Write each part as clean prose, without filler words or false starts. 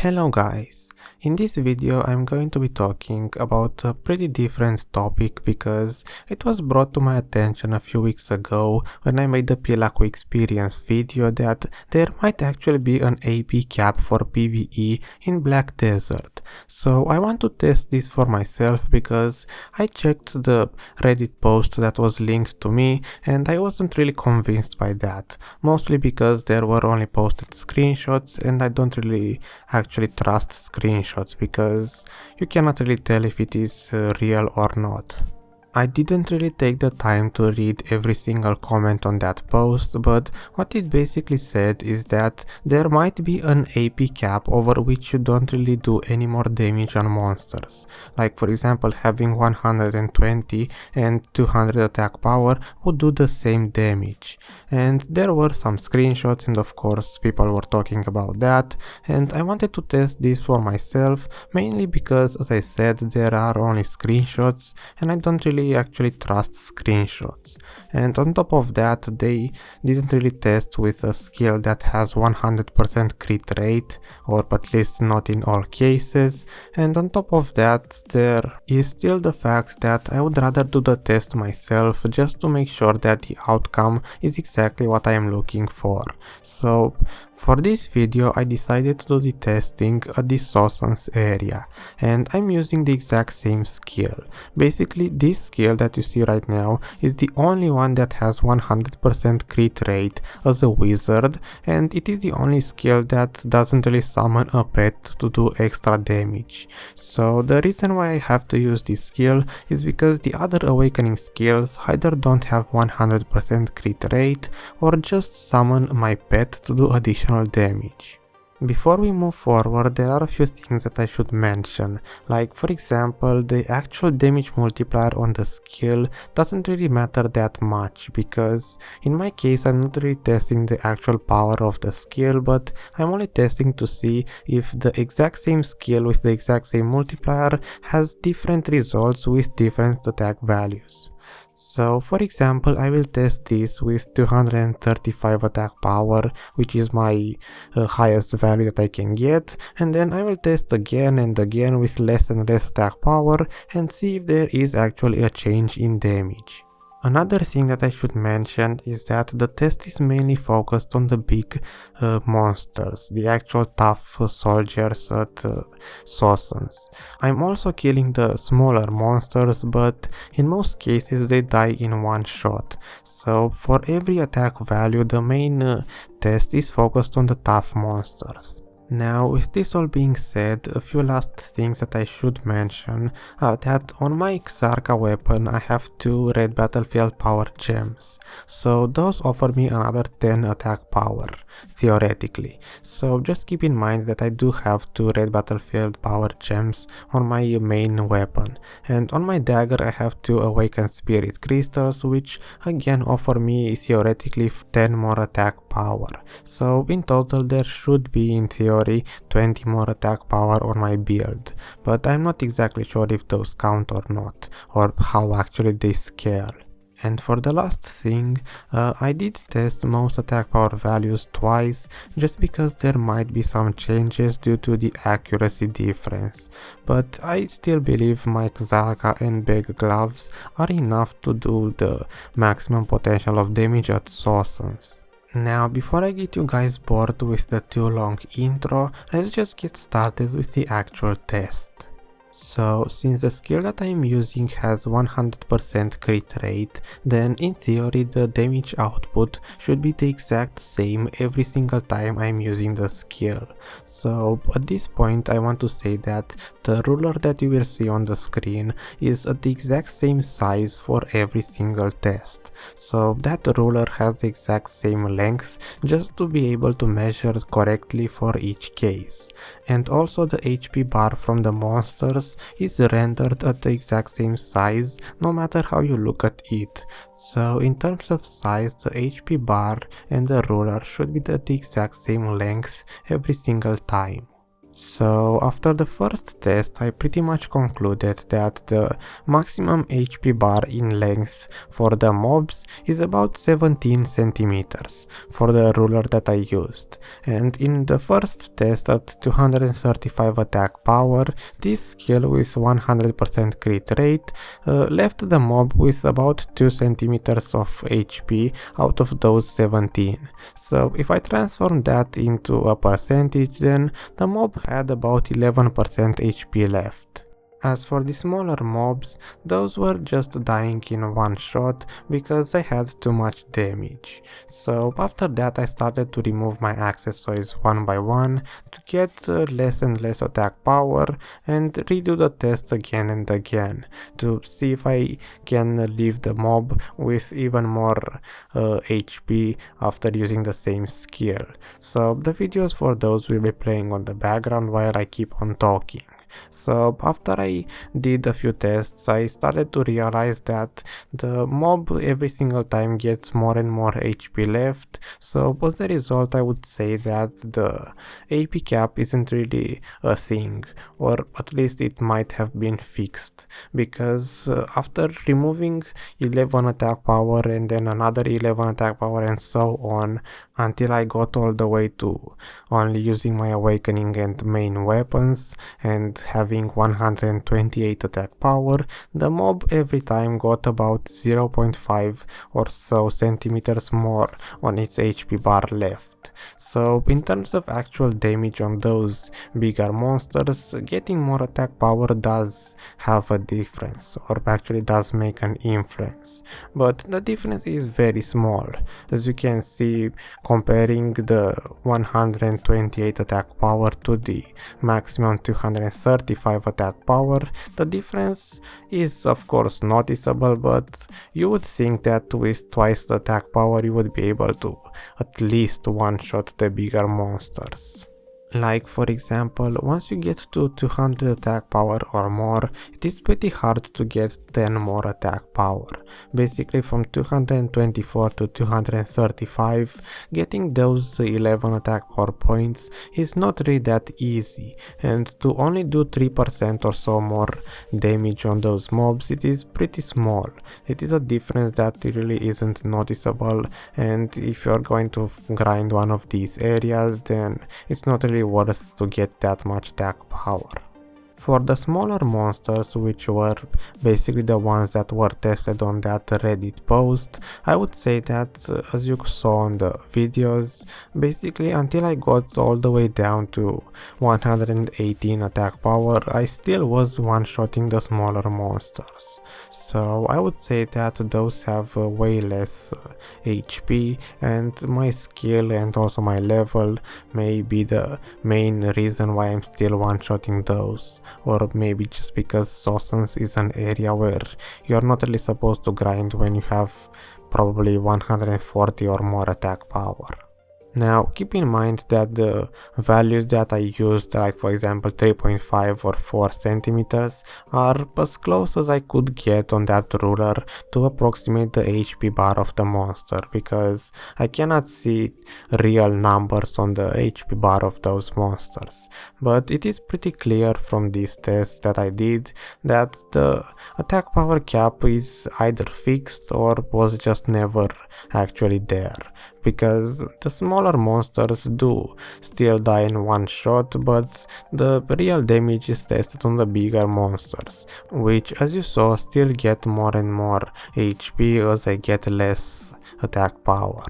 Hello guys, in this video I'm going to be talking about a pretty different topic because it was brought to my attention a few weeks ago when I made the Pilaku experience video that there might actually be an AP cap for PVE in Black Desert. So I want to test this for myself because I checked the Reddit post that was linked to me and I wasn't really convinced by that, mostly because there were only posted screenshots and I don't really actually trust screenshots because you cannot really tell if it is real or not. I didn't really take the time to read every single comment on that post, but what it basically said is that there might be an AP cap over which you don't really do any more damage on monsters. Like for example, having 120 and 200 attack power would do the same damage. And there were some screenshots and of course people were talking about that, and I wanted to test this for myself, mainly because as I said there are only screenshots and I don't really actually trust screenshots. And on top of that, they didn't really test with a skill that has 100% crit rate, or at least not in all cases. And on top of that, there is still the fact that I would rather do the test myself just to make sure that the outcome is exactly what I am looking for. So for this video I decided to do the testing at the Sausans area, and I'm using the exact same skill. Basically this skill that you see right now is the only one that has 100% crit rate as a wizard, and it is the only skill that doesn't really summon a pet to do extra damage. So the reason why I have to use this skill is because the other awakening skills either don't have 100% crit rate or just summon my pet to do additional damage. Before we move forward, there are a few things that I should mention, like for example the actual damage multiplier on the skill doesn't really matter that much, because in my case I'm not really testing the actual power of the skill, but I'm only testing to see if the exact same skill with the exact same multiplier has different results with different attack values. So for example, I will test this with 235 attack power, which is my highest value that I can get, and then I will test again and again with less and less attack power and see if there is actually a change in damage. Another thing that I should mention is that the test is mainly focused on the big monsters, the actual tough soldiers at Sausans. I'm also killing the smaller monsters, but in most cases they die in one shot. So for every attack value, the main test is focused on the tough monsters. Now, with this all being said, a few last things that I should mention are that on my Xarka weapon I have 2 red battlefield power gems, so those offer me another 10 attack power, theoretically. So just keep in mind that I do have 2 red battlefield power gems on my main weapon, and on my dagger I have 2 awakened spirit crystals, which again offer me theoretically 10 more attack power. So in total there should be, in theory, 20 more attack power on my build, but I'm not exactly sure if those count or not, or how actually they scale. And for the last thing, I did test most attack power values twice, just because there might be some changes due to the accuracy difference, but I still believe my Xarka and big gloves are enough to do the maximum potential of damage at Sausans. Now, before I get you guys bored with the too long intro, let's just get started with the actual test. So, since the skill that I am using has 100% crit rate, then in theory the damage output should be the exact same every single time I am using the skill. So at this point I want to say that the ruler that you will see on the screen is at the exact same size for every single test. So that ruler has the exact same length, just to be able to measure correctly for each case. And also the HP bar from the monsters is rendered at the exact same size no matter how you look at it. So in terms of size, the HP bar and the ruler should be at the exact same length every single time. So after the first test, I pretty much concluded that the maximum HP bar in length for the mobs is about 17 centimeters for the ruler that I used. And in the first test at 235 attack power, this skill with 100% crit rate left the mob with about 2 centimeters of HP out of those 17. So if I transform that into a percentage, then the mob had about 11% HP left. As for the smaller mobs, those were just dying in one shot because I had too much damage. So after that I started to remove my accessories one by one to get less and less attack power and redo the tests again and again to see if I can leave the mob with even more HP after using the same skill. So the videos for those will be playing on the background while I keep on talking. So after I did a few tests, I started to realize that the mob every single time gets more and more HP left, so as a result I would say that the AP cap isn't really a thing, or at least it might have been fixed, because after removing 11 attack power and then another 11 attack power and so on, until I got all the way to only using my awakening and main weapons and having 128 attack power, the mob every time got about 0.5 or so centimeters more on its HP bar left. So in terms of actual damage on those bigger monsters, getting more attack power does have a difference, or actually does make an influence, but the difference is very small. As you can see, comparing the 128 attack power to the maximum 235 attack power, the difference is of course noticeable, but you would think that with twice the attack power you would be able to at least one-shot the bigger monsters. Like for example, once you get to 200 attack power or more, it is pretty hard to get 10 more attack power. Basically from 224 to 235, getting those 11 attack power points is not really that easy, and to only do 3% or so more damage on those mobs, it is pretty small. It is a difference that really isn't noticeable, and if you are going to grind one of these areas, then it's not really worth to get that much attack power. For the smaller monsters, which were basically the ones that were tested on that Reddit post, I would say that, as you saw on the videos, basically until I got all the way down to 118 attack power, I still was one-shotting the smaller monsters. So I would say that those have way less HP, and my skill and also my level may be the main reason why I'm still one-shotting those. Or maybe just because Sausans is an area where you're not really supposed to grind when you have probably 140 or more attack power. Now keep in mind that the values that I used, like for example 3.5 or 4 centimeters, are as close as I could get on that ruler to approximate the HP bar of the monster, because I cannot see real numbers on the HP bar of those monsters. But it is pretty clear from these tests that I did that the attack power cap is either fixed or was just never actually there, because the smaller monsters do still die in one shot, but the real damage is tested on the bigger monsters, which, as you saw, still get more and more HP as I get less attack power.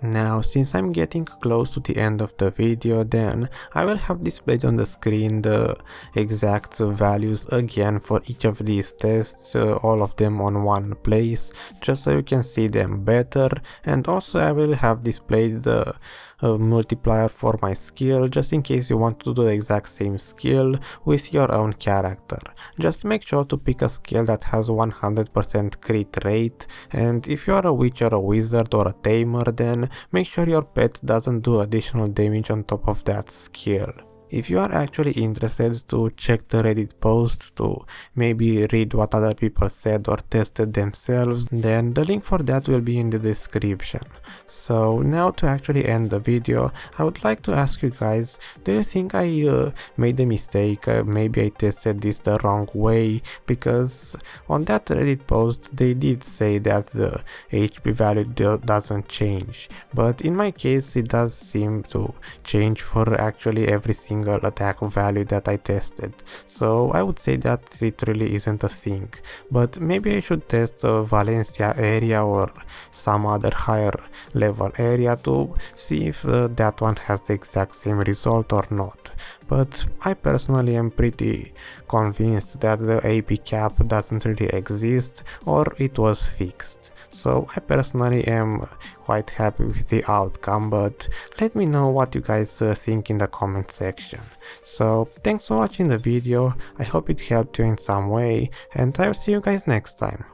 Now, since I'm getting close to the end of the video, then I will have displayed on the screen the exact values again for each of these tests, all of them on one place, just so you can see them better, and also I will have displayed the multiplier for my skill, just in case you want to do the exact same skill with your own character. Just make sure to pick a skill that has 100% crit rate, and if you are a witch or a wizard or a tamer, then make sure your pet doesn't do additional damage on top of that skill. If you are actually interested to check the Reddit post to maybe read what other people said or tested themselves, then the link for that will be in the description. So now to actually end the video, I would like to ask you guys, do you think I made a mistake? Maybe I tested this the wrong way, because on that Reddit post they did say that the HP value doesn't change, but in my case it does seem to change for actually every single attack value that I tested. So I would say that it really isn't a thing, but maybe I should test Valencia area or some other higher level area to see if that one has the exact same result or not. But I personally am pretty convinced that the AP cap doesn't really exist, or it was fixed. So I personally am quite happy with the outcome, but let me know what you guys think in the comment section. So thanks for watching the video, I hope it helped you in some way, and I'll see you guys next time.